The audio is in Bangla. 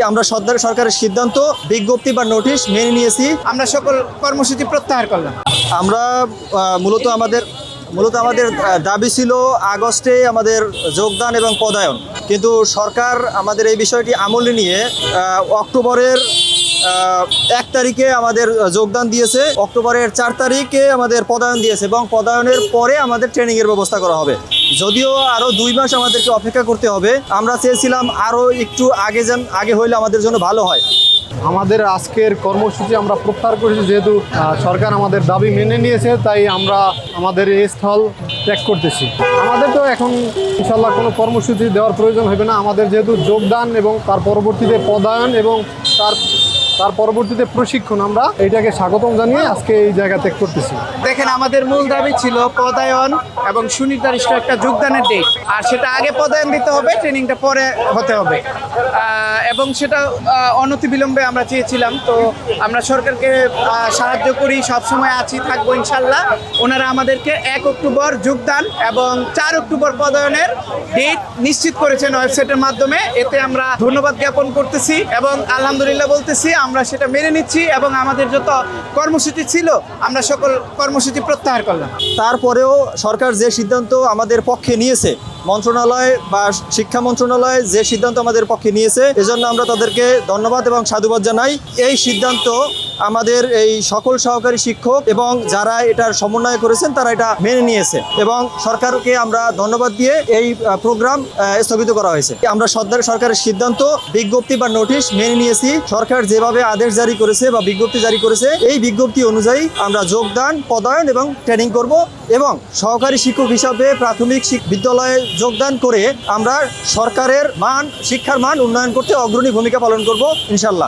আমরা সরকারের সিদ্ধান্ত বিজ্ঞপ্তি বা নোটিশ মেনে নিয়েছি। আমরা সকল কর্মসূচি প্রত্যাহার করলাম। আমরা মূলত আমাদের দাবি ছিল আগস্টে আমাদের যোগদান এবং পদায়ন, কিন্তু সরকার আমাদের এই বিষয়টি আমলে নিয়ে অক্টোবরের 1 তারিখে আমাদের যোগদান দিয়েছে, অক্টোবরের 4 তারিখে আমাদের পদায়ন দিয়েছে এবং পদায়নের পরে আমাদের ট্রেনিংয়ের ব্যবস্থা করা হবে। যদিও আরও 2 মাস আমাদেরকে অপেক্ষা করতে হবে। আমরা চেয়েছিলাম আরও একটু আগে হইলে আমাদের জন্য ভালো হয়। আমাদের আজকের কর্মসূচি আমরা প্রত্যাহার করেছি, যেহেতু সরকার আমাদের দাবি মেনে নিয়েছে, তাই আমরা আমাদের এই স্থল ত্যাগ করতেছি। আমাদের তো এখন ইনশাল্লাহ কোনো কর্মসূচি দেওয়ার প্রয়োজন হবে না। আমাদের যেহেতু যোগদান এবং তার পরবর্তীতে পদায়ন এবং তার পরবর্তীতে প্রশিক্ষণ, আমরা এইটাকে স্বাগতম জানিয়ে আজকে এই জায়গা ত্যাগ করতেছি। দেখেন, আমাদের মূল দাবি ছিল পদায়ন এবং সুনির্দিষ্ট একটা যোগদানের ডেট, আর সেটা আগে পদায়ন দিতে হবে, ট্রেনিংটা পরে হতে হবে, এবং সেটা অনতিবিলম্বে আমরা চেয়েছিলাম। তো আমরা সরকারকে সাহায্য করি, সবসময় আছি, থাকবো ইনশাল্লাহ। ওনারা আমাদেরকে 1 অক্টোবর যোগদান এবং 4 অক্টোবর পদায়নের ডেট নিশ্চিত করেছেন ওয়েবসাইটের মাধ্যমে। এতে আমরা ধন্যবাদ জ্ঞাপন করতেছি এবং আলহামদুলিল্লাহ বলতেছি। আমরা সেটা মেনে নিচ্ছি এবং আমাদের যত কর্মসূচি ছিল আমরা সকল কর্মসূচি প্রত্যাহার করলাম। তারপরেও সরকার যে সিদ্ধান্ত আমাদের পক্ষে নিয়েছে, মন্ত্রণালয় বা শিক্ষা মন্ত্রণালয় যে সিদ্ধান্ত আমাদের পক্ষে নিয়েছে, এজন্য আমরা তাদেরকে ধন্যবাদ এবং সাধুবাদ জানাই। এই সিদ্ধান্ত আমাদের এই সকল সহকারী শিক্ষক এবং যারা এটার সমন্বয় করেছেন তারা এটা মেনে নিয়েছে এবং সরকারকে আমরা ধন্যবাদ দিয়ে এই প্রোগ্রাম স্থগিত করা হয়েছে। আমরা সরকারের সিদ্ধান্ত বিজ্ঞপ্তি বা নোটিশ মেনে নিয়েছি। সরকার যেভাবে আদেশ জারি করেছে বা বিজ্ঞপ্তি জারি করেছে, এই বিজ্ঞপ্তি অনুযায়ী আমরা যোগদান, পদায়ন এবং ট্রেনিং করব এবং সহকারী শিক্ষক হিসাবে প্রাথমিক বিদ্যালয়ে যোগদান করে আমরা সরকারের শিক্ষার মান উন্নয়ন করতে অগ্রণী ভূমিকা পালন করব ইনশাল্লাহ।